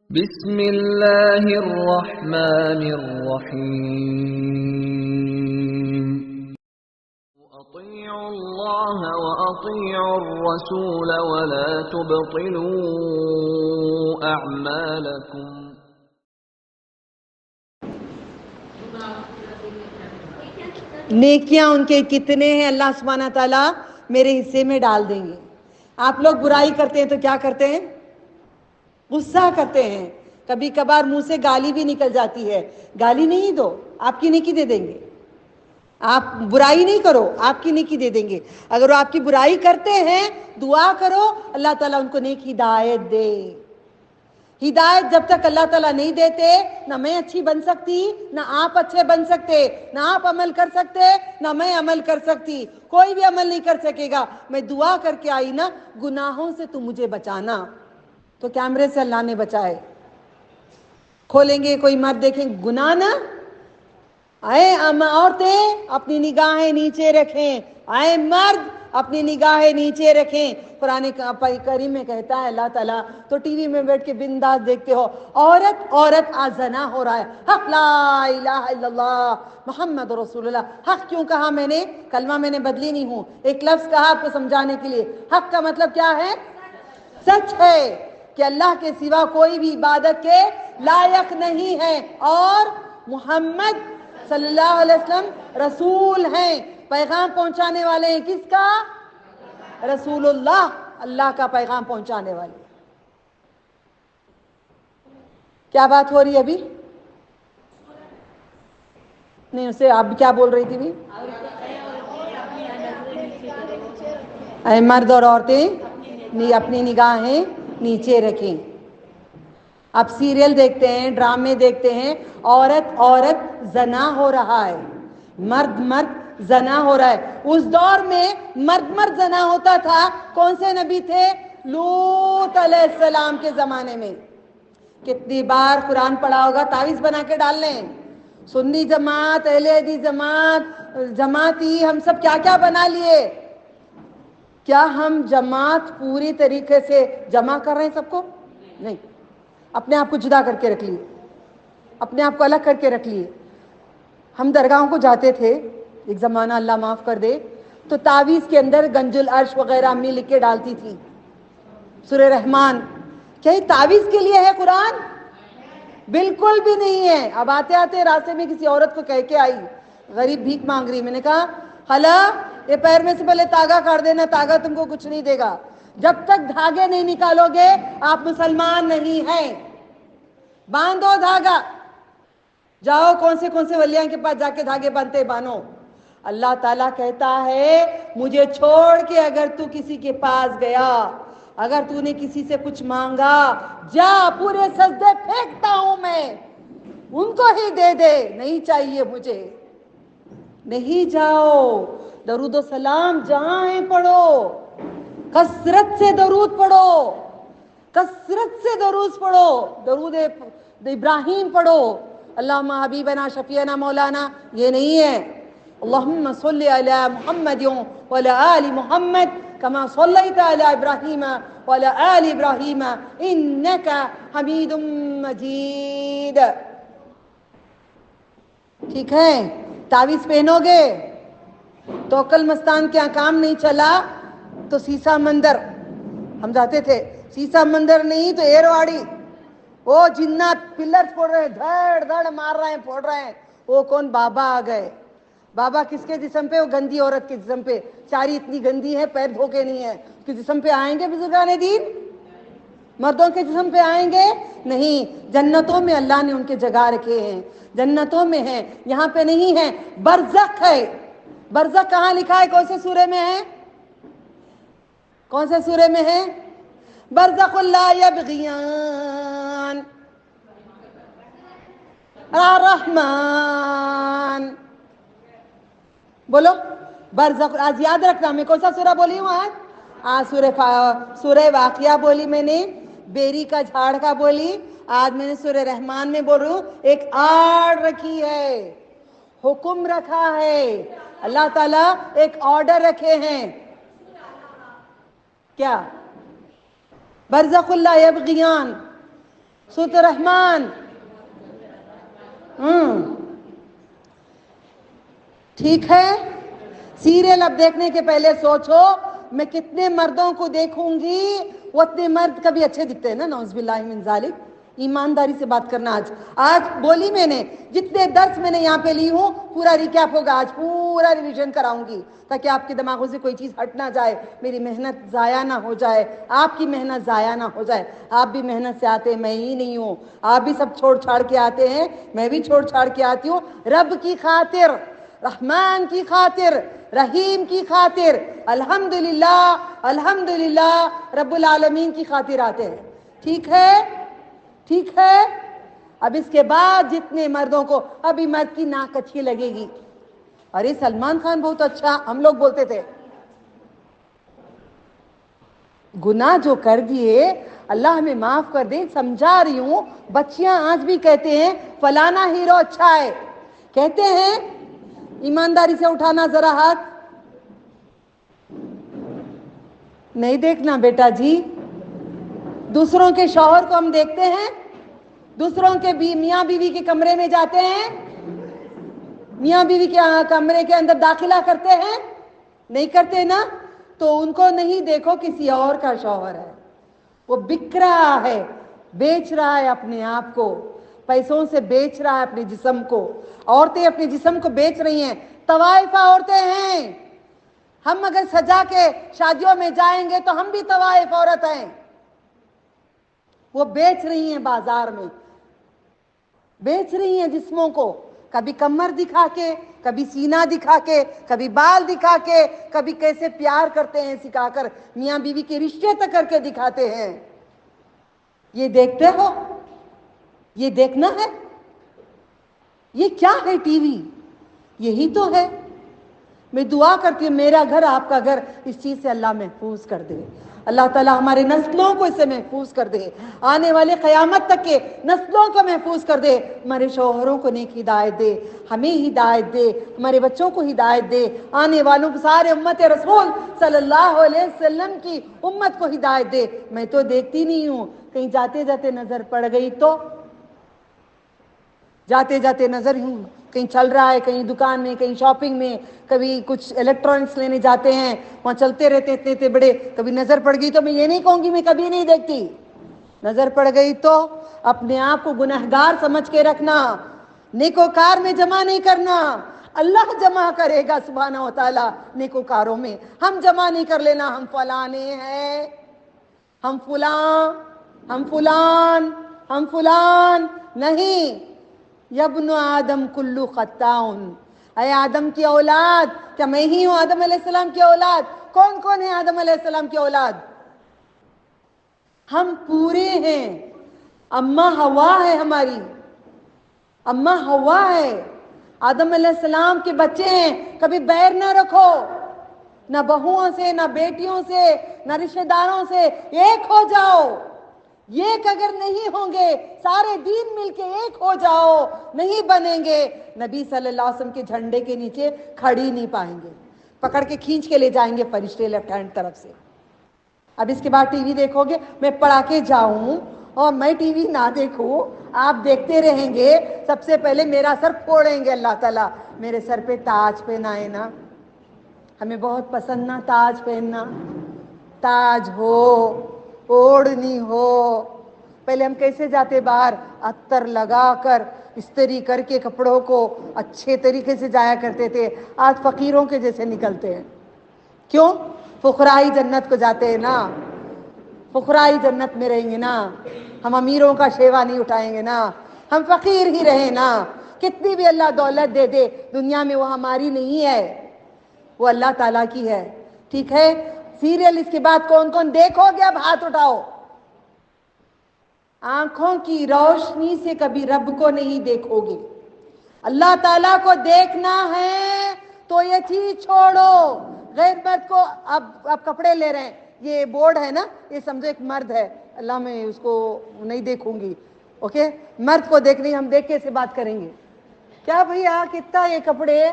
بسم اللہ الرحمن الرحیم اطیعوا اللہ واطیعوا الرسول ولا تبطلوا اعمالکم۔ نیکیاں ان کے کتنے ہیں اللہ سبحانہ تعالیٰ میرے حصے میں ڈال دیں گے۔ آپ لوگ برائی کرتے ہیں تو کیا کرتے ہیں؟ غصہ کرتے ہیں، کبھی کبھار منہ سے گالی بھی نکل جاتی ہے، گالی نہیں دو، آپ کی نیکی دے دیں گے۔ آپ برائی نہیں کرو، آپ کی نیکی دے دیں گے۔ اگر وہ آپ کی برائی کرتے ہیں دعا کرو اللہ تعالیٰ ان کو نیک ہدایت دے۔ ہدایت جب تک اللہ تعالیٰ نہیں دیتے نہ میں اچھی بن سکتی، نہ آپ اچھے بن سکتے، نہ آپ عمل کر سکتے، نہ میں عمل کر سکتی، کوئی بھی عمل نہیں کر سکے گا۔ میں دعا کر کے آئی نا، گناہوں سے تو مجھے بچانا۔ تو کیمرے سے اللہ نے بچائے، کھولیں گے کوئی مرد دیکھیں گناہ نہ آئے، عورتیں اپنی نگاہیں نیچے رکھیں، آئے مرد اپنی نگاہیں نیچے رکھیں۔ قرآن کریم میں کہتا ہے اللہ تعالیٰ، تو ٹی وی میں بیٹھ کے بنداس دیکھتے ہو، عورت آج زنا ہو رہا ہے، حق لا الہ الا اللہ محمد رسول اللہ۔ حق کیوں کہا میں نے؟ کلمہ میں نے بدلی نہیں ہوں، ایک لفظ کہا آپ کو سمجھانے کے لیے۔ حق کا مطلب کیا ہے؟ سچ ہے کہ اللہ کے سوا کوئی بھی عبادت کے لائق نہیں ہے، اور محمد صلی اللہ علیہ وسلم رسول ہیں، پیغام پہنچانے والے ہیں۔ کس کا؟ رسول اللہ، اللہ کا پیغام پہنچانے والے۔ کیا بات ہو رہی ہے ابھی؟ نہیں، اسے آپ کیا بول رہی تھی بھی؟ اے مرد اور عورتیں اپنی نگاہیں نیچے رکھیں۔ اب سیریل دیکھتے ہیں، ڈرامے دیکھتے ہیں، عورت زنا ہو رہا ہے، مرد زنا ہو رہا ہے۔ اس دور میں مرد زنا ہوتا تھا، کون سے نبی تھے؟ لوط علیہ السلام کے زمانے میں۔ کتنی بار قرآن پڑھا ہوگا، تعویذ بنا کے ڈال لیں۔ سنی جماعت، اہل حدیث جماعت، جماعتی، ہم سب کیا کیا بنا لیے۔ کیا ہم جماعت پوری طریقے سے جمع کر رہے ہیں سب کو؟ نہیں، اپنے آپ کو جدا کر کے رکھ لیے، اپنے آپ کو الگ کر کے رکھ لیے۔ ہم درگاہوں کو جاتے تھے ایک زمانہ، اللہ معاف کر دے، تو تعویذ کے اندر گنج العرش وغیرہ امی لکھ کے ڈالتی تھی، سورہ رحمان۔ کیا یہ تعویذ کے لیے ہے قرآن؟ بالکل بھی نہیں ہے۔ اب آتے آتے راستے میں کسی عورت کو کہہ کے آئی، غریب بھیک مانگ رہی، میں نے کہا خالہ یہ پیر میں سے پہلے تاگا کاٹ دینا، تاگا تم کو کچھ نہیں دے گا، جب تک دھاگے نہیں نکالو گے آپ مسلمان نہیں ہیں۔ باندھو دھاگا، جاؤ کون سے ولیاں کے پاس جا کے دھاگے باندھتے بانو۔ اللہ تعالیٰ کہتا ہے مجھے چھوڑ کے اگر تو کسی کے پاس گیا، اگر تو نے کسی سے کچھ مانگا، جا پورے سجدے پھینکتا ہوں میں، ان کو ہی دے دے، نہیں چاہیے مجھے۔ نہیں جاؤ، درود و سلام جہاں ہیں پڑھو، کثرت سے درود پڑھو، کثرت سے درود پڑھو، درود ابراہیم پڑھو، اللہم حبیبنا شفیعنا مولانا، یہ نہیں ہے اللہم صلی علی محمد وعلی آل محمد کما صلیت علی ابراہیم وعلی آل ابراہیم انکا حمید مجید۔ ٹھیک ہے؟ تعویذ پہنو گے توکل مستان کے کام نہیں چلا تو سیسا مندر، ہم جاتے تھے، سیسا مندر نہیں تو ایرواڑی، وہ جنات پلر پھوڑ رہے ہیں، دھڑ دھڑ مار رہے ہیں، پھوڑ رہے ہیں، وہ کون؟ بابا آ گئے۔ بابا کس کے جسم پہ؟ وہ گندی عورت کے جسم پہ، چاری اتنی گندی ہے پیر دھو کے نہیں ہے، اس کے جسم پہ آئیں گے بزرگان دین؟ مردوں کے جسم پہ آئیں گے؟ نہیں۔ جنتوں میں اللہ نے ان کے جگہ رکھے ہیں، جنتوں میں ہیں، یہاں پہ نہیں ہے۔ برزخ ہے، برزخ کہاں لکھا ہے؟ کون سے سورے میں ہے؟ کون سے سورے میں ہے؟ برزخ لا یبغیان الرحمن، بولو برزخ۔ آج یاد رکھنا میں کون سا سورہ بولی ہوں آج سورہ واقعہ بولی میں نے، بیری کا جھاڑ کا بولی، آج میں نے سورہ رحمان میں بول رہی ہوں۔ ایک آڑ رکھی ہے، حکم رکھا ہے، اللہ تعالیٰ ایک آرڈر رکھے ہیں۔ کیا؟ برزخ لا یبغیان، सूरत रहमान। ठीक है, सीरियल अब देखने के पहले सोचो मैं कितने मर्दों को देखूंगी, वो उतने मर्द कभी अच्छे दिखते हैं ना, नौज़बिल्लाहि मिन ज़ालिक। ईमानदारी से बात करना। आज बोली मैंने, जितने दर्स मैंने यहाँ पे ली हूँ पूरा रिकैप होगा, आज पूरा रिवीजन कराऊंगी ताकि आपके दिमागों से कोई चीज़ हट ना जाए, मेरी मेहनत ज़ाया ना हो जाए, आपकी मेहनत ज़ाया ना हो जाए। आप भी मेहनत से आते हैं, मैं ही नहीं हूँ, आप भी सब छोड़ छाड़ के आते हैं, मैं भी छोड़ छाड़ के आती हूँ, रब की खातिर, रहमान की खातिर, रहीम की खातिर, अल्हम्दुलिल्लाह अल्हम्दुलिल्लाह रब्बुल आलमीन की खातिर आते हैं। ठीक है, ठीक है। अब इसके बाद जितने मर्दों को, अभी मर्द की नाक अच्छी लगेगी, अरे सलमान खान बहुत अच्छा, हम लोग बोलते थे। गुनाह जो कर दिए अल्लाह हमें माफ कर दे, समझा रही हूं। बच्चियां आज भी कहते हैं फलाना हीरो अच्छा है, कहते हैं। ईमानदारी से उठाना जरा हाथ। नहीं देखना बेटा जी, दूसरों के शौहर को हम देखते हैं, दूसरों के मियाँ बीवी के कमरे में जाते हैं, मियाँ बीवी के कमरे के अंदर दाखिला करते हैं, नहीं करते ना, तो उनको नहीं देखो किसी और का शौहर है, वो बिक रहा है, बेच रहा है अपने आप को, पैसों से बेच रहा है अपने जिस्म को। औरतें अपने जिस्म को बेच रही हैं, तवाइफा औरतें हैं। हम अगर सजा के शादियों में जाएंगे तो हम भी तवाइफ औरत हैं। वो बेच रही हैं, बाजार में बेच रही हैं जिस्मों को, कभी कमर दिखा के, कभी सीना दिखा के, कभी बाल दिखा के, कभी कैसे प्यार करते हैं सिखाकर, मियाँ बीवी के रिश्ते तक करके दिखाते हैं। ये देखते हो, ये देखना है, ये क्या है टीवी, यही तो है। मैं दुआ करती हूँ मेरा घर आपका घर इस चीज से अल्लाह महफूज कर दे, अल्लाह ताला हमारे नस्लों को इससे महफूज कर दे, आने वाले क़यामत तक के नस्लों को महफूज कर दे, हमारे शौहरों को नेक हिदायत दे, हमें हिदायत दे, हमारे बच्चों को हिदायत दे, आने वालों को सारे उम्मत रसूल सल्लल्लाहु अलैहि वसल्लम की उम्मत को हिदायत दे। मैं तो देखती नहीं हूँ, कहीं जाते जाते नजर पड़ गई तो, जाते जाते नजर यूं कहीं चल रहा है, कहीं दुकान में, कहीं शॉपिंग में, कभी कुछ इलेक्ट्रॉनिक्स लेने जाते हैं, वहां चलते रहते इतने इतने बड़े, कभी नजर पड़ गई तो मैं ये नहीं कहूंगी मैं कभी नहीं देखती, नजर पड़ गई तो अपने आप को गुनहगार समझ के रखना, नेकोकार में जमा नहीं करना, अल्लाह जमा करेगा सुब्हानहू व तआला नेकोकारों में, हम जमा नहीं कर लेना, हम फलाने हैं, हम फुलान, हम फुलान, हम फुलान नहीं। यब्नु आदम कुल्लु खत्ताउन, अय आदम की औलाद, क्या मैं ही हूं आदम अलैहिस्सलाम की औलाद? कौन कौन है आदम अलैहिस्सलाम की औलाद? हम पूरे हैं। अम्मा हवा है हमारी, अम्मा हवा है, आदम अलैहिस्सलाम के बच्चे हैं। कभी बैर ना रखो, ना बहुओं से, ना बेटियों से, ना रिश्तेदारों से, एक हो जाओ। एक अगर नहीं होंगे, सारे दीन मिलके एक हो जाओ, नहीं बनेंगे, नबी सल्लल्लाहु अलैहि वसल्लम के झंडे के नीचे खड़ी नहीं पाएंगे, पकड़ के खींच के ले जाएंगे फरिश्ते लेफ्ट हैंड तरफ से। अब इसके बाद टीवी देखोगे, मैं पढ़ा के जाऊं और मैं टीवी ना देखूं, आप देखते रहेंगे, सबसे पहले मेरा सर फोड़ेंगे अल्लाह ताला। मेरे सर पे ताज पहनाए ना, हमें बहुत पसंद ना ताज पहनना, ताज हो, ओढ़नी हो। पहले हम कैसे जाते बाहर, अत्तर लगाकर इस्त्री करके कपड़ों को अच्छे तरीके से जाया करते थे, आज फकीरों के जैसे निकलते हैं। क्यों? फुकराई जन्नत को जाते हैं ना, फुकराई जन्नत में रहेंगे ना, हम अमीरों का शेवा नहीं उठाएंगे ना, हम फकीर ही रहे ना। कितनी भी अल्लाह दौलत दे दे दुनिया में, वो हमारी नहीं है, वो अल्लाह ताला की है। ठीक है, सीरियल इसके बाद कौन कौन देखोगे? अब हाथ उठाओ। आंखों की रोशनी से कभी रब को नहीं देखोगे, अल्लाह ताला को देखना है तो ये चीज छोड़ो। गैर मर्द को अब कपड़े ले रहे हैं, ये बोर्ड है ना, ये समझो एक मर्द है, अल्लाह मैं उसको नहीं देखूंगी, ओके, मर्द को देख रही, हम देख कैसे बात करेंगे? क्या भैया कितना ये कपड़े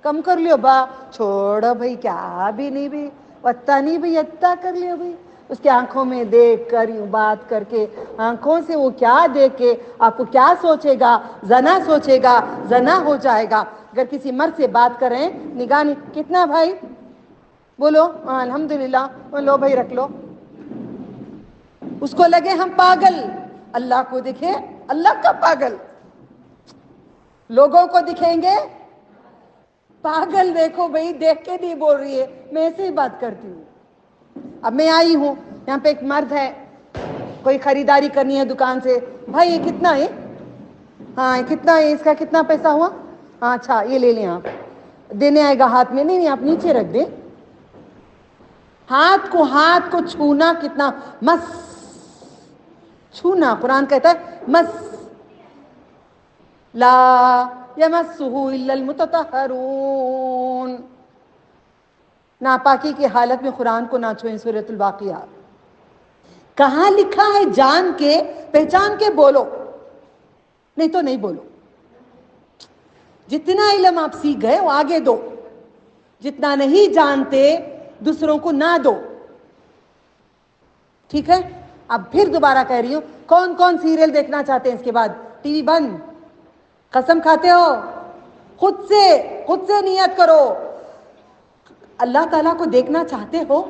कम कर लियो बा, छोड़ो भाई, क्या भी नहीं भी, अत्ता नहीं भाई, अत्ता कर लियो भाई, اس کے آنکھوں میں دیکھ کر یوں بات کر کے آنکھوں سے وہ کیا دیکھ کے آپ کو کیا سوچے گا؟ زنا سوچے گا، زنا ہو جائے گا۔ اگر کسی مرد سے بات کریں نگاہ نہیں، کتنا بھائی بولو الحمدللہ، لو بھائی رکھ لو، اس کو لگے ہم پاگل، اللہ کو دکھے اللہ کا پاگل، لوگوں کو دکھیں گے پاگل۔ دیکھو بھائی دیکھ کے نہیں بول رہی ہے، میں ایسے ہی بات کرتی ہوں۔ اب میں آئی ہوں یہاں پہ، ایک مرد ہے، کوئی خریداری کرنی ہے دکان سے، بھائی یہ کتنا ہے؟ ہاں کتنا ہے، اس کا کتنا پیسہ ہوا؟ ہاں اچھا یہ لے لیں، آپ دینے آئے گا ہاتھ میں، نہیں نہیں آپ نیچے رکھ دیں۔ ہاتھ کو چھونا کتنا، مس چھونا، قرآن کہتا ہے مس، لا یمسہ الا المتطہرون، ناپاکی کی حالت میں قرآن کو نہ چھوئیں، سورۃ الواقعہ۔ کہاں لکھا ہے جان کے پہچان کے بولو، نہیں تو نہیں بولو۔ جتنا علم آپ سیکھ گئے وہ آگے دو، جتنا نہیں جانتے دوسروں کو نہ دو، ٹھیک ہے؟ اب پھر دوبارہ کہہ رہی ہوں، کون کون سیریل دیکھنا چاہتے ہیں اس کے بعد؟ ٹی وی بند؟ قسم کھاتے ہو؟ خود سے نیت کرو، اللہ تعالیٰ کو دیکھنا چاہتے ہو؟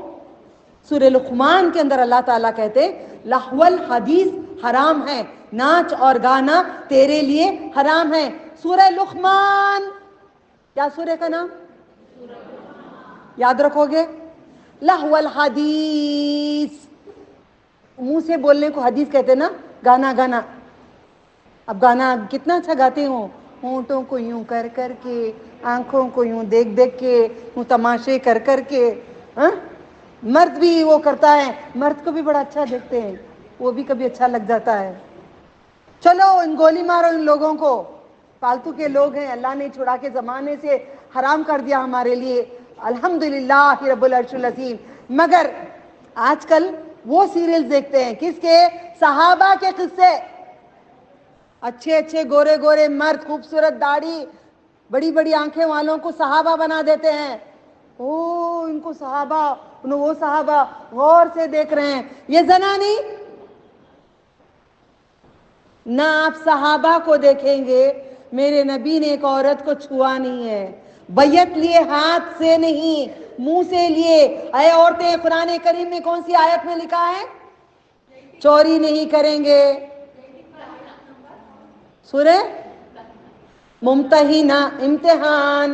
سورہ لقمان کے اندر اللہ تعالیٰ کہتے لہو الحدیث حرام ہے، ناچ اور گانا تیرے لیے حرام ہے۔ سورہ لقمان، کیا سورہ کا نام؟ یاد رکھو گے؟ لہو الحدیث، منہ سے بولنے کو حدیث کہتے نا، گانا گانا۔ اب گانا کتنا اچھا گاتے ہوں، ہونٹوں کو یوں کر کر کے، آنکھوں کو یوں دیکھ دیکھ کے، یوں تماشے کر کر کے، ہاں؟ مرد بھی وہ کرتا ہے، مرد کو بھی بڑا اچھا دیکھتے ہیں، وہ بھی کبھی اچھا لگ جاتا ہے۔ چلو ان گولی مارو ان لوگوں کو، فالتو کے لوگ ہیں، اللہ نے چھڑا کے زمانے سے حرام کر دیا ہمارے لیے، الحمدللہ رب العرش العظیم۔ مگر آج کل وہ سیریل دیکھتے ہیں کس کے؟ صحابہ کے قصے، اچھے اچھے گورے گورے مرد، خوبصورت داڑھی، بڑی بڑی آنکھیں والوں کو صحابہ بنا دیتے ہیں۔ او ان کو صحابہ، وہ صحابہ، غور سے دیکھ رہے ہیں، یہ زنا نہیں؟ نہ آپ صحابہ کو دیکھیں گے، میرے نبی نے ایک عورت کو چھوا نہیں ہے، بیعت لیے ہاتھ سے نہیں منہ سے لیے۔ اے عورتیں، قرآن کریم میں کون سی آیت میں لکھا ہے چوری نہیں کریں گے؟ سورہ ممتحنہ، امتحان،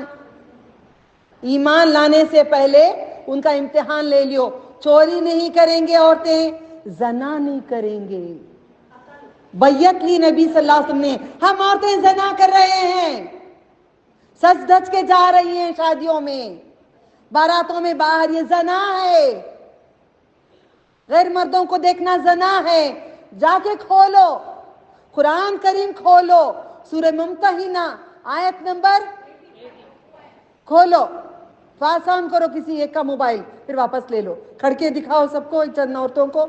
ایمان لانے سے پہلے ان کا امتحان لے لیو۔ چوری نہیں کریں گے عورتیں، زنا نہیں کریں گے، بیعت لی نبی صلی اللہ علیہ وسلم نے۔ ہم عورتیں زنا کر رہے ہیں، سج دھج کے جا رہی ہیں شادیوں میں، باراتوں میں باہر، یہ زنا ہے، غیر مردوں کو دیکھنا زنا ہے۔ جا کے کھولو قرآن کریم، کھولو سورہ ممتحنہ آیت نمبر، کھولو، پاس آن کرو کسی ایک کا موبائل، پھر واپس لے لو، کھڑ کے دکھاؤ سب کو، چند عورتوں کو،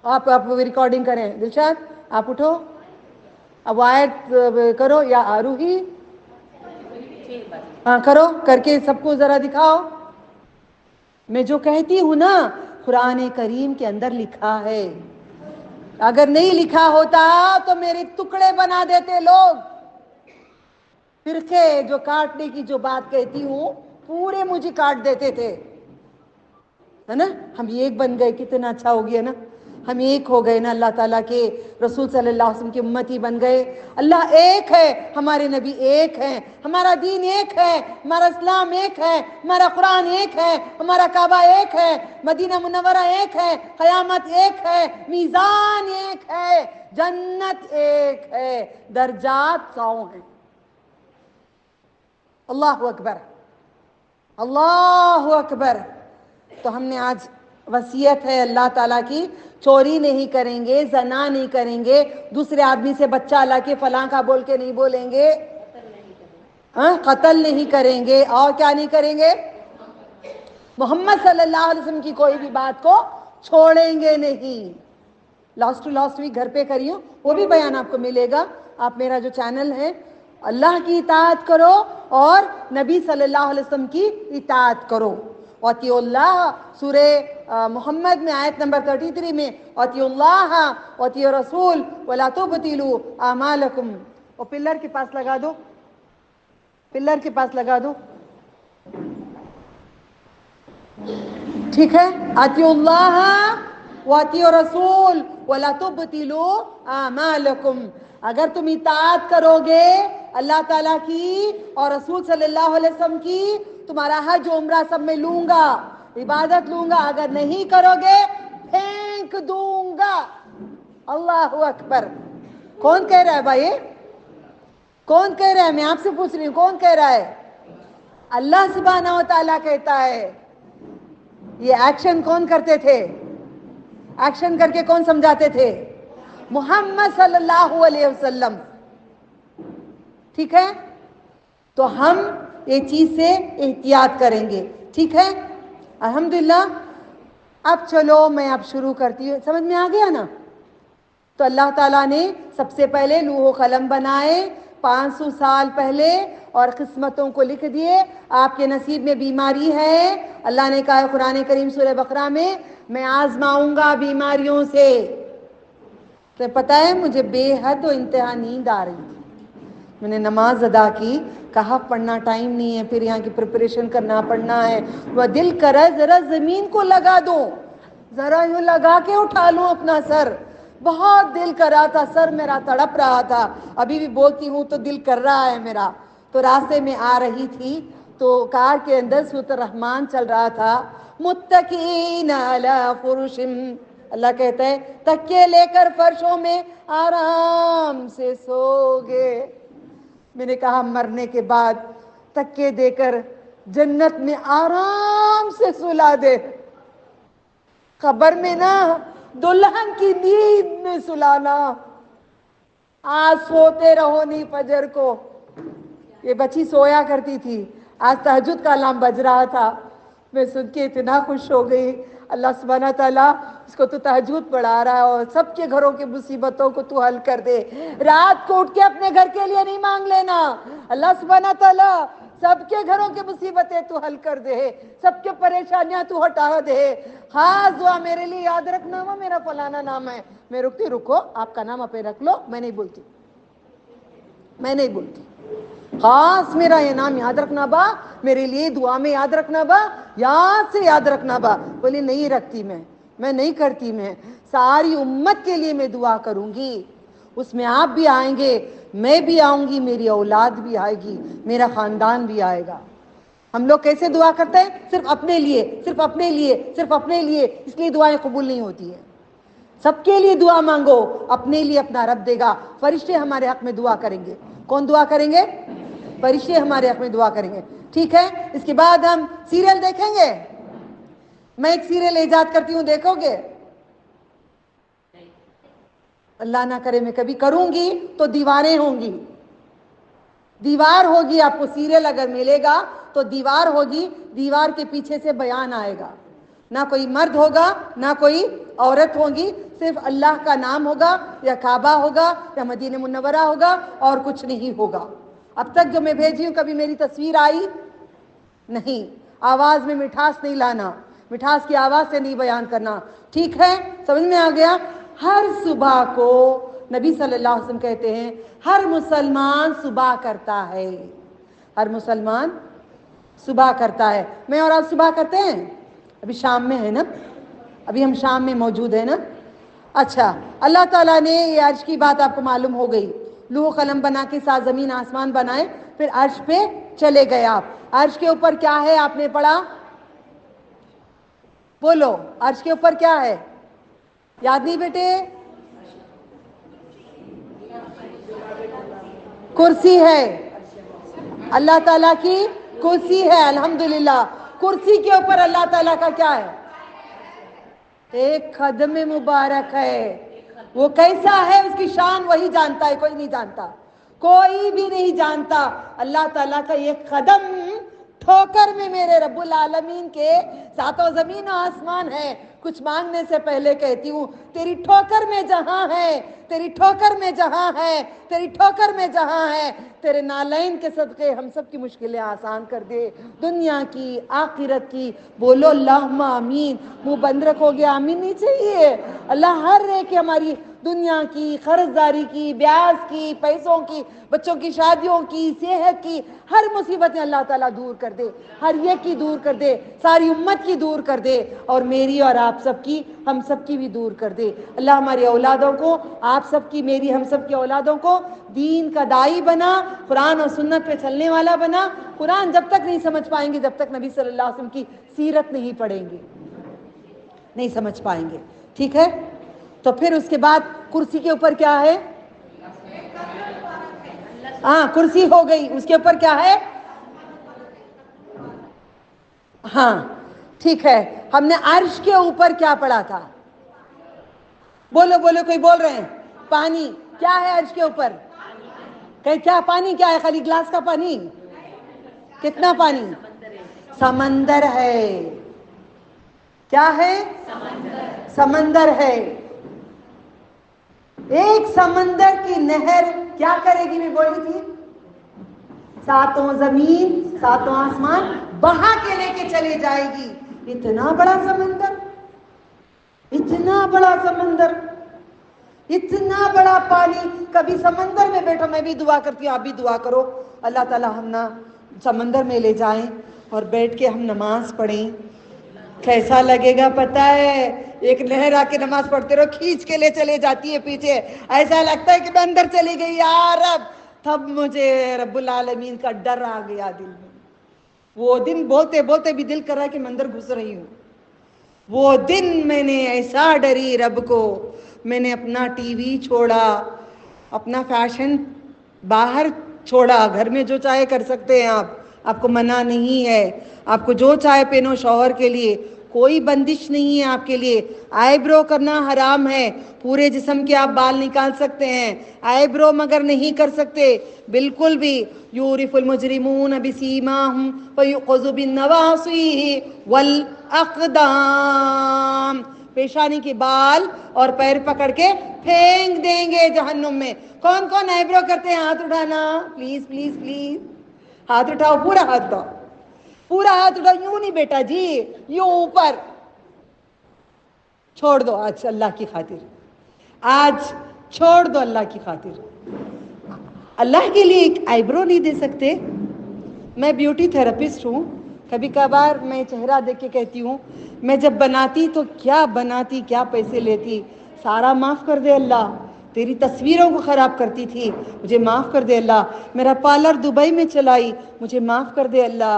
آپ ریکارڈنگ کریں۔ دلشاد آپ اٹھو، اب آیت کرو، یا آروہی ہاں کرو، کر کے سب کو ذرا دکھاؤ۔ میں جو کہتی ہوں نا قرآن کریم کے اندر لکھا ہے، اگر نہیں لکھا ہوتا تو میرے ٹکڑے بنا دیتے لوگ۔ فرقے جو کاٹنے کی جو بات کہتی ہوں، پورے مجھے کاٹ دیتے تھے، ہے نا؟ ہم ایک بن گئے، کتنا اچھا ہو گیا نا، ہم ایک ہو گئے نا، اللہ تعالیٰ کے رسول صلی اللہ علیہ وسلم کی امتی بن گئے۔ اللہ ایک ہے، ہمارے نبی ایک ہیں، ہمارا دین ایک ہے، ہمارا اسلام ایک ہے، ہمارا قرآن ایک ہے، ہمارا کعبہ ایک ہے، مدینہ منورہ ایک ہے، قیامت ایک ہے، میزان ایک ہے، جنت ایک ہے، درجات 100 ہیں۔ اللہ اکبر، اللہ اکبر۔ تو ہم نے آج وصیت ہے اللہ تعالیٰ کی، چوری نہیں کریں گے، زنا نہیں کریں گے، دوسرے آدمی سے بچہ لا کے فلاں کا بول کے نہیں بولیں گے، قتل نہیں کریں گے، اور کیا نہیں کریں گے؟ محمد صلی اللہ علیہ وسلم کی کوئی بھی بات کو چھوڑیں گے نہیں۔ لاسٹ ٹو لاسٹ ویک گھر پہ کری ہوں، وہ بھی بیان آپ کو ملے گا۔ آپ میرا جو چینل ہے، اللہ کی اطاعت کرو اور نبی صلی اللہ علیہ وسلم کی اطاعت کرو۔ وَأَطِیعُوا اللَّهَ، سورہ محمد میں آیت نمبر 33 میں اطیعوا اللہ واطیعوا الرسول ولا تبطلوا اعمالکم. اور پلر کے پاس لگا دو, پلر کے پاس لگا دو. ٹھیک ہے, اطیعوا اللہ واطیعوا الرسول ولا تبطلوا اعمالکم. اگر تم اطاعت کرو گے اللہ تعالیٰ کی اور رسول صلی اللہ علیہ وسلم کی, تمہارا حج عمرہ سب میں لوں گا, عبادت لوں گا. اگر نہیں کرو گے پھینک دوں گا. اللہ اکبر. کون کہہ رہا ہے بھائی؟ کون کہہ رہا ہے؟ میں آپ سے پوچھ رہی ہوں, کون کہہ رہا ہے؟ اللہ سبحانہ و تعالیٰ کہتا ہے. یہ ایکشن کون کرتے تھے؟ ایکشن کر کے کون سمجھاتے تھے؟ محمد صلی اللہ علیہ وسلم. ٹھیک ہے, تو ہم یہ چیز سے احتیاط کریں گے. ٹھیک ہے, الحمدللہ. اب چلو میں اب شروع کرتی ہوں. سمجھ میں آ گیا نا؟ تو اللہ تعالیٰ نے سب سے پہلے لوح و قلم بنائے 500 سال پہلے اور قسمتوں کو لکھ دیے. آپ کے نصیب میں بیماری ہے, اللہ نے کہا قرآن کریم سورہ بقرہ میں آزماؤں گا بیماریوں سے. تو پتہ ہے مجھے بے حد و انتہا نیند آ رہی تھی. میں نے نماز ادا کی, کہا پڑھنا ٹائم نہیں ہے, پھر یہاں کی پریپریشن کرنا پڑنا ہے. وہ دل کرا ذرا زمین کو لگا دوں, ذرا یوں لگا کے اٹھا لوں اپنا سر. بہت دل کر رہا تھا, سر میرا تڑپ رہا تھا. ابھی بھی بولتی ہوں تو دل کر رہا ہے میرا. تو راستے میں آ رہی تھی تو کار کے اندر سورۃ الرحمن چل رہا تھا. متکئین علی فرش, اللہ کہتا ہے تکیے لے کر فرشوں میں آرام سے سو گے. میں نے کہا مرنے کے بعد تکیے دے کر جنت میں آرام سے سلا دے, قبر میں نا دلہن کی نیند میں سلانا. آج سوتے رہو نہیں فجر کو. یہ بچی سویا کرتی تھی, آج تہجد کا الارم بج رہا تھا. میں سن کے اتنا خوش ہو گئی. اللہ سبحانہ تعالیٰ اس کو تو تہجد پڑھا رہا ہے اور سب کے گھروں کی مصیبتوں کو تو حل کر دے. رات کو اٹھ کے اپنے گھر کے لیے نہیں مانگ لینا, اللہ سبحانہ تعالیٰ سب کے گھروں کی مصیبتیں تو حل کر دے, سب کے پریشانیاں تو ہٹا دے. خاص دعا میرے لیے یاد رکھنا, وہ میرا فلانا نام ہے. میں رکتی, رکو آپ کا نام اپنے رکھ لو, میں نہیں بولتی, میں نہیں بولتی. خاص میرا یہ نام یاد رکھنا با, میرے لیے دعا میں یاد رکھنا با, یاد سے یاد رکھنا با. بولی نہیں رکھتی میں نہیں کرتی. میں ساری امت کے لیے میں دعا کروں گی, اس میں آپ بھی آئیں گے, میں بھی آؤں گی, میری اولاد بھی آئے گی, میرا خاندان بھی آئے گا. ہم لوگ کیسے دعا کرتے ہیں؟ صرف اپنے لیے, صرف اپنے لیے, صرف اپنے لیے. اس لیے دعائیں قبول نہیں ہوتی ہیں. سب کے لیے دعا مانگو, اپنے لیے اپنا رب دے گا. فرشتے ہمارے حق میں دعا کریں گے. کون دعا کریں گے؟ فرشتے ہمارے حق میں دعا کریں گے. ٹھیک ہے, اس کے بعد ہم سیریل دیکھیں گے. میں ایک سیریل ایجاد کرتی ہوں, دیکھو گے؟ اللہ نہ کرے میں کبھی کروں گی تو دیواریں ہوں گی, دیوار ہوگی. آپ کو سیریل اگر ملے گا تو دیوار ہوگی, دیوار کے پیچھے سے بیان آئے گا. نہ کوئی مرد ہوگا نہ کوئی عورت ہوگی, صرف اللہ کا نام ہوگا, یا کعبہ ہوگا, یا مدینہ منورہ ہوگا, اور کچھ نہیں ہوگا. اب تک جو میں بھیجی ہوں کبھی میری تصویر آئی نہیں. آواز میں مٹھاس نہیں لانا, مٹھاس کی آواز سے نہیں بیان کرنا. ٹھیک ہے, سمجھ میں آ گیا؟ ہر صبح کو نبی صلی اللہ علیہ وسلم کہتے ہیں ہر مسلمان صبح کرتا ہے, ہر مسلمان صبح کرتا ہے. میں اور آپ صبح کرتے ہیں؟ ابھی شام میں ہے نا, ابھی ہم شام میں موجود ہیں نا. اچھا, اللہ تعالیٰ نے یہ عرش کی بات آپ کو معلوم ہو گئی. لوح قلم بنا کے 7 زمین آسمان بنائے, پھر عرش پہ چلے گئے. آپ عرش کے اوپر کیا ہے آپ نے پڑھا؟ بولو, عرش کے اوپر کیا ہے؟ یاد نہیں بیٹے؟ کرسی ہے, اللہ تعالیٰ کی کرسی ہے. الحمدللہ, کرسی کے اوپر اللہ تعالیٰ کا کیا ہے؟ ایک قدم مبارک ہے. وہ کیسا ہے اس کی شان وہی جانتا ہے, کوئی نہیں جانتا, کوئی بھی نہیں جانتا. اللہ تعالیٰ کا ایک قدم ٹھوکر میں میرے رب العالمین کے 7 زمین و آسمان ہے, कुछ मांगने से पहले कहती हूँ तेरी ठोकर में जहां है, तेरी ठोकर में जहां है, तेरी ठोकर में जहां है, तेरे नालैन के सदके हम सब की मुश्किलें आसान कर दे, दुनिया की आखिरत की। बोलो अल्लाहुम्मा आमीन। मुंह बंद रखोगे, आमीन नहीं चाहिए। अल्लाह हर एक हमारी दुनिया की, कर्जदारी की, ब्याज की, पैसों की, बच्चों की शादियों की, सेहत की हर मुसीबतें अल्लाह ताला दूर कर दे, हर एक की दूर कर दे, सारी उम्मत की दूर कर दे, और मेरी और आप सबकी, हम सबकी भी दूर कर दे। अल्लाह हमारी औलादों को, आप सबकी, मेरी, हम सब की औलादों को दीन का दाई बना, कुरान और सुन्नत पे चलने वाला बना। कुरान जब तक नहीं समझ पाएंगे, जब तक नबी सल्लल्लाहु अलैहि वसल्लम की सीरत नहीं पढ़ेंगे, नहीं समझ पाएंगे। ठीक है, तो फिर उसके बाद कुर्सी के ऊपर क्या है? हाँ, कुर्सी हो गई, उसके ऊपर क्या है? हाँ ठीक है, हमने अर्श के ऊपर क्या पढ़ा था? बोलो बोलो, कोई बोल रहे हैं? पानी। क्या है अर्श के ऊपर? कहीं क्या पानी? क्या है? खाली ग्लास का पानी? कितना पानी? समंदर है। क्या है? समंदर है। एक समंदर की नहर क्या करेगी? मैं बोली थी, सातों जमीन, सातों आसमान बहा के लेके चले जाएगी। इतना बड़ा समंदर, इतना बड़ा समंदर, इतना बड़ा पानी। कभी समंदर में बैठो, मैं भी दुआ करती हूँ, आप भी दुआ करो, अल्लाह ताला हम ना समंदर में ले जाएं और बैठ के हम नमाज पढ़ें। कैसा लगेगा पता है? एक नहर आके नमाज पढ़ते रहो, खींच के ले चले जाती है पीछे, ऐसा लगता है कि मैं अंदर चली गई यार। अब तब मुझे रब्बुल आलमीन का डर आ गया दिल में। वो दिन बोलते बोलते भी दिल कर रहा है कि मैं अंदर घुस रही हूँ। वो दिन मैंने ऐसा डरी रब को, मैंने अपना टीवी छोड़ा, अपना फैशन बाहर छोड़ा। घर में जो चाहे कर सकते हैं आप, आपको मना नहीं है, आपको जो चाहे पहनो शौहर के लिए, कोई बंदिश नहीं है आपके लिए। आईब्रो करना हराम है, पूरे जिस्म के आप बाल निकाल सकते हैं, आईब्रो मगर नहीं कर सकते बिल्कुल भी। यूरिफुल मुजरिमून बिसीमाहुम फयुक़ज़ु बिन्नवासिहि वल अक़दाम। पेशानी के बाल और पैर पकड़ के फेंक देंगे जहन्नुम में। कौन कौन आईब्रो करते हैं? हाथ उठाना प्लीज प्लीज प्लीज, हाथ उठाओ, पूरा हाथ दो, पूरा हाथ उठाओ। यूं नहीं बेटा जी, यूं ऊपर। छोड़ दो आज अल्लाह की खातिर, आज छोड़ दो अल्लाह की खातिर। अल्लाह के लिए एक आईब्रो नहीं दे सकते? मैं ब्यूटी थेरेपिस्ट हूँ, कभी कभार मैं चेहरा देख के कहती हूँ, मैं जब बनाती तो क्या बनाती, क्या पैसे लेती, सारा माफ कर दे अल्लाह। तेरी तस्वीरों को खराब करती थी, मुझे माफ कर दे अल्लाह। मेरा पार्लर दुबई में चलाई, मुझे माफ कर दे अल्लाह।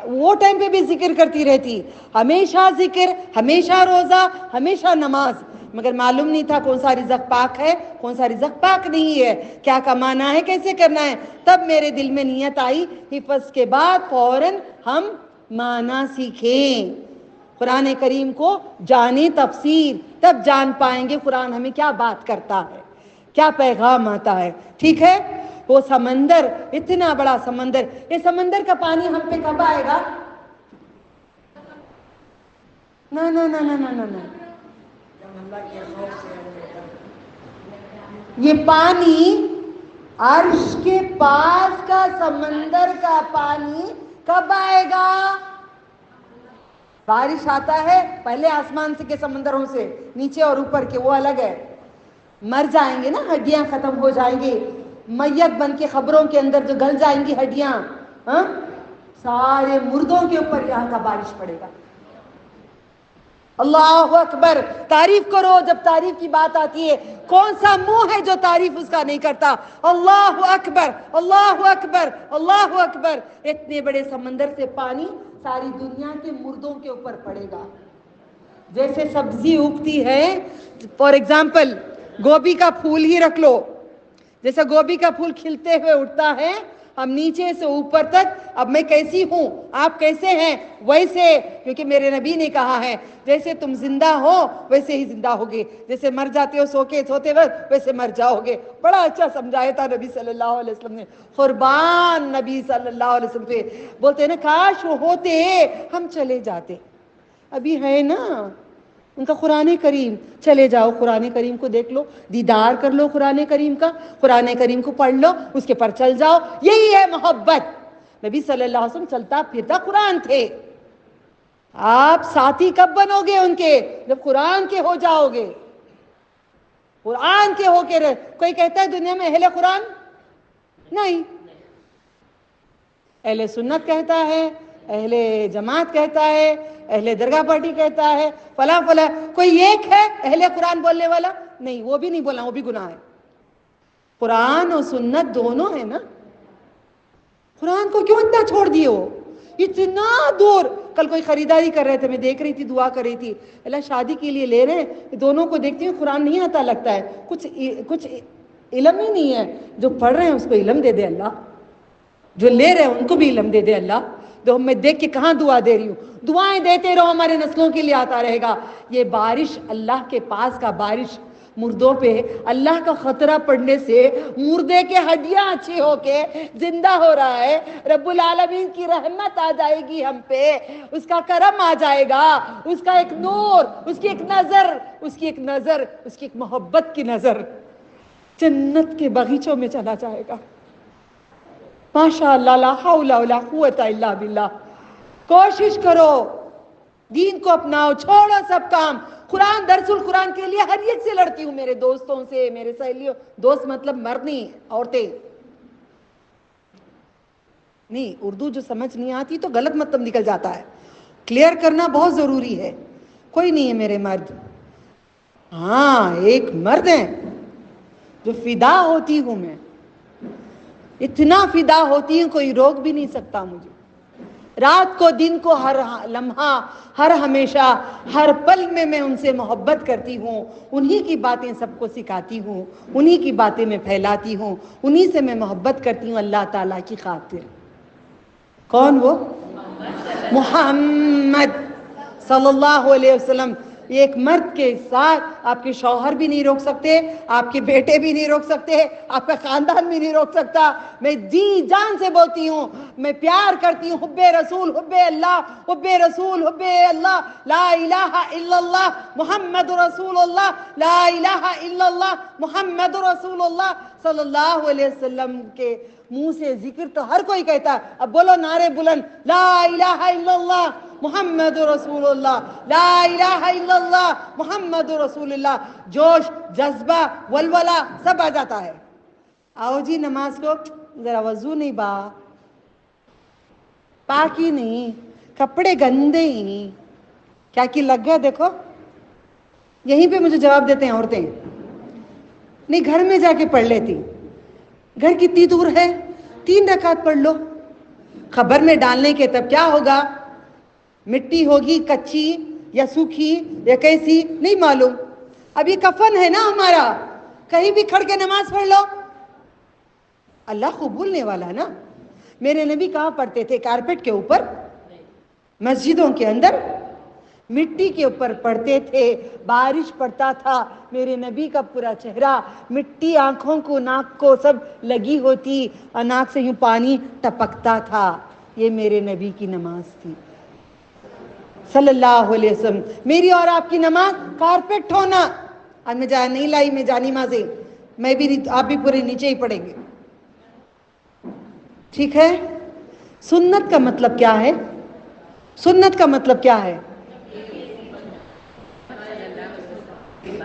वो टाइम पे भी जिक्र करती रहती, हमेशा जिक्र, हमेशा रोजा, हमेशा नमाज, मगर मालूम नहीं था कौन सा रिज़्क़ पाक है, कौन सा रिज़्क़ पाक नहीं है, क्या कमाना है, कैसे करना है। तब मेरे दिल में नियत आई, हिफ्ज़ के बाद फौरन हम माना सीखें, कुरान करीम को जाने तफसीर, तब जान पाएंगे कुरान हमें क्या बात करता है, क्या पैगाम आता है। ठीक है, वो समंदर, इतना बड़ा समंदर, ये समंदर का पानी हम पे कब आएगा? ना ना ना ना ना ना ना, ये पानी अर्श के पास का समंदर का पानी कब आएगा? बारिश आता है पहले आसमान से के समंदरों से, नीचे और ऊपर के वो अलग है। मर जाएंगे ना, हड्डियां खत्म हो जाएंगी, मैयत बन के खबरों के अंदर जो गल जाएंगी हड्डियां, हाँ, सारे मुर्दों के ऊपर यहाँ का बारिश पड़ेगा। अल्लाह अकबर, तारीफ करो। जब तारीफ की बात आती है, कौन सा मुंह है जो तारीफ उसका नहीं करता? अल्लाह अकबर, अल्लाह अकबर, अल्लाह अकबर। इतने बड़े समंदर से पानी सारी दुनिया के मुर्दों के ऊपर पड़ेगा। जैसे सब्जी उगती है, फॉर एग्जाम्पल गोभी का फूल ही रख लो, जैसे गोभी का फूल खिलते हुए उठता है, हम नीचे से ऊपर तक, अब मैं कैसी हूं, आप कैसे हैं, वैसे, क्योंकि मेरे नबी ने कहा है, जैसे तुम जिंदा हो वैसे ही जिंदा होगे, जैसे मर जाते हो सोते वक्त वैसे मर जाओगे। बड़ा अच्छा समझाया था नबी सल्लल्लाहु अलैहि वसल्लम ने। कुर्बान नबी सल्लल्लाहु अलैहि वसल्लम पे। बोलते हैं ना, काश वो होते हम चले जाते। अभी है ना, उनका कुरान करीम, चले जाओ कुरान करीम को देख लो, दीदार कर लो कुरान करीम का, कुरान करीम को पढ़ लो, उसके पर चल जाओ, यही है मोहब्बत। नबी सल्लल्लाहु अलैहि वसल्लम चलता फिरता कुरान थे। आप साथी कब बनोगे उनके? जब कुरान के हो जाओगे, कुरान के होके रहे। कोई कहता है दुनिया में अहले कुरान नहीं, अहले सुन्नत कहता है, अहले जमात कहता है, अहले दरगाह पार्टी कहता है, फला फला, कोई एक है अहले कुरान बोलने वाला? नहीं, वो भी नहीं बोला, वो भी गुनाह है। कुरान और सुन्नत दोनों है ना। कुरान को क्यों इतना छोड़ दिए हो, इतना दूर? कल कोई खरीदारी कर रहे थे, मैं देख रही थी, दुआ कर रही थी, अल्लाह शादी के लिए ले रहे हैं, दोनों को देखती हूँ कुरान नहीं आता लगता है, कुछ इल्म ही नहीं है। जो पढ़ रहे हैं उसको इल्म दे दे अल्लाह, जो ले रहे हैं उनको भी इल्म दे दे अल्लाह। तो मैं देख के कहाँ दुआ दे रही हूँ? दुआएं देते रहो, हमारे नस्लों के लिए आता रहेगा। ये बारिश अल्लाह के पास का बारिश, मुर्दों पे अल्लाह का खतरा पड़ने से मुर्दे के हड्डियां अच्छी होके जिंदा हो रहा है। रब्बुल आलमीन की रहमत आ जाएगी हम पे, उसका करम आ जाएगा, उसका एक नूर, उसकी एक नजर, उसकी एक मोहब्बत की नजर जन्नत के बगीचों में चला जाएगा। माशाअल्लाह, ला हौला वला कुव्वता इल्ला बिल्लाह। कोशिश करो, दीन को अपनाओ, छोड़ो सब काम। कुरान, दरसुल कुरान के लिए हर एक से लड़ती हूँ, मेरे दोस्तों से, मेरे सहेलियों, दोस्त मतलब मर्द नहीं, औरतें नहीं। उर्दू जो समझ नहीं आती तो गलत मतलब निकल जाता है, क्लियर करना बहुत जरूरी है। कोई नहीं है मेरे मर्द, हाँ एक मर्द है जो फिदा होती हूँ मैं, इतना फिदा होती हूँ कोई रोक भी नहीं सकता मुझे। रात को दिन को, हर लम्हा, हर हमेशा, हर पल में मैं उनसे मोहब्बत करती हूँ, उन्हीं की बातें सबको सिखाती हूँ, उन्हीं की बातें मैं फैलाती हूँ, उन्हीं से मैं मोहब्बत करती हूँ अल्लाह ताला की खातिर। कौन वो? मोहम्मद सल्लल्लाहु अलैहि वसल्लम। एक मर्द के साथ आपके शौहर भी नहीं रोक सकते, आपके बेटे भी नहीं रोक सकते, आपका खानदान भी नहीं रोक सकता। मैं जी जान से बोलती हूँ, मैं प्यार करती हूँ, हुब्बे रसूल, हुब्बे अल्लाह, हुब्बे रसूल, हुब्बे अल्लाह, ला इलाहा इल्लल्लाह मुहम्मद रसूलुल्लाह, ला इलाहा इल्लल्लाह मुहम्मद रसूलुल्लाह सल्लल्लाहु अलैहि वसल्लम के मुंह से जिक्र तो हर कोई कहता है। अब बोलो नारे बुलंद, ला इलाहा इल्लल्लाह मुहम्मद रसूलुल्लाह, ला इलाहा इल्लल्लाह मुहम्मद रसूलुल्लाह। जोश, जज्बा, वलवला सब आ जाता है। आओ जी नमाज को, जरा वजू नहीं बा, पाकी नहीं, कपड़े गंदे ही, क्या की लग गया देखो। यहीं पे मुझे जवाब देते हैं औरतें, नहीं घर में जाके पढ़ लेती। घर कितनी दूर है, 3 रकात पढ़ लो। खबर में डालने के तब क्या होगा, मिट्टी होगी कच्ची या सूखी या कैसी नहीं मालूम। अब ये कफन है ना हमारा, कहीं भी खड़ के नमाज पढ़ लो, अल्लाह कबूलने वाला ना। मेरे नबी कहाँ पढ़ते थे? कारपेट के ऊपर, मस्जिदों के अंदर मिट्टी के ऊपर पढ़ते थे। बारिश पड़ता था, मेरे नबी का पूरा चेहरा मिट्टी आंखों को, नाक को सब लगी होती, और नाक से यूं पानी टपकता था। ये मेरे नबी की नमाज थी सल्लल्लाहु अलैहि वसल्लम। मेरी और आपकी नमाज कारपेट होना। आज मैं जा नहीं लाई, मैं जानी माजे, मैं भी नहीं, आप भी पूरे नीचे ही पड़ेंगे, ठीक है। सुन्नत का मतलब क्या है? सुन्नत का मतलब क्या है?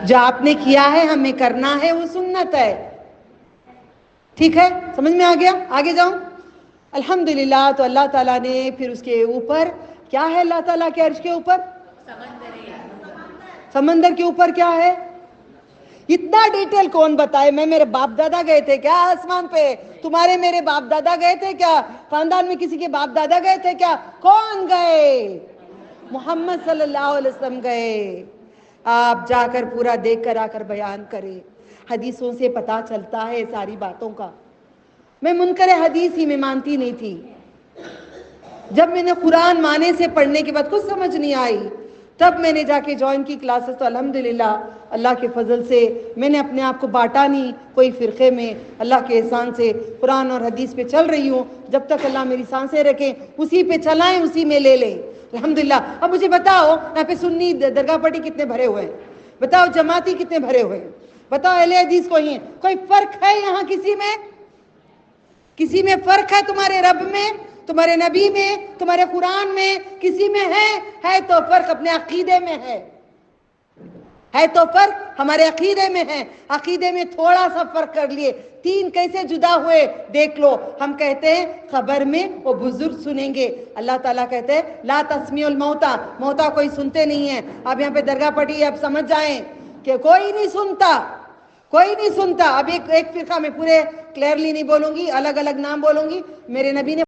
जो आपने किया है, हमें करना है, वो सुन्नत है, ठीक है। समझ में आ गया? आगे जाऊं? अल्हम्दुलिल्लाह। तो अल्लाह ताला ने फिर उसके ऊपर क्या है? अल्लाह ताला के अर्श के ऊपर समंदर के ऊपर क्या है? इतना डिटेल कौन बताए? मैं, मेरे बाप दादा गए थे क्या आसमान पे? तुम्हारे मेरे बाप दादा गए थे क्या? खानदान में किसी के बाप दादा गए थे क्या? कौन गए? मोहम्मद सल्लल्लाहु अलैहि वसल्लम गए। आप जाकर पूरा देख कर आकर बयान करें। हदीसों से पता चलता है सारी बातों का। मैं मुनकरे हदीस ही में मानती नहीं थी। जब मैंने कुरान माने से पढ़ने के बाद कुछ समझ नहीं आई, तब मैंने जाके ज्वाइन की क्लासेस। तो अल्हम्दुलिल्लाह, अल्लाह के फजल से मैंने अपने आप को बांटा नहीं कोई फ़िरक़े में। अल्लाह के एहसान से कुरान और हदीस पे चल रही हूँ। जब तक अल्लाह मेरी सांसें रखें उसी पे चलाएं, उसी में ले लें। الحمدللہ. اب مجھے بتاؤ یہاں پہ سنی درگاہ پٹی کتنے بھرے ہوئے ہیں, بتاؤ جماعتی کتنے بھرے ہوئے ہیں, بتاؤ اہل حدیث کوئی ہیں, کوئی فرق ہے یہاں کسی میں فرق ہے تمہارے رب میں, تمہارے نبی میں, تمہارے قرآن میں, کسی میں ہے تو فرق اپنے عقیدے میں ہے تو فرق ہمارے عقیدے میں ہے. عقیدے میں تھوڑا سا فرق کر لیے, 3 کیسے جدا ہوئے دیکھ لو. ہم کہتے ہیں خبر میں وہ بزرگ سنیں گے, اللہ تعالیٰ کہتے ہیں لا تسمیع الموتیٰ, موتا کوئی سنتے نہیں ہیں. اب یہاں پہ درگاہ پٹی اب سمجھ جائیں کہ کوئی نہیں سنتا. اب ایک فرقہ میں پورے کلیئرلی نہیں بولوں گی, الگ الگ نام بولوں گی. میرے نبی نے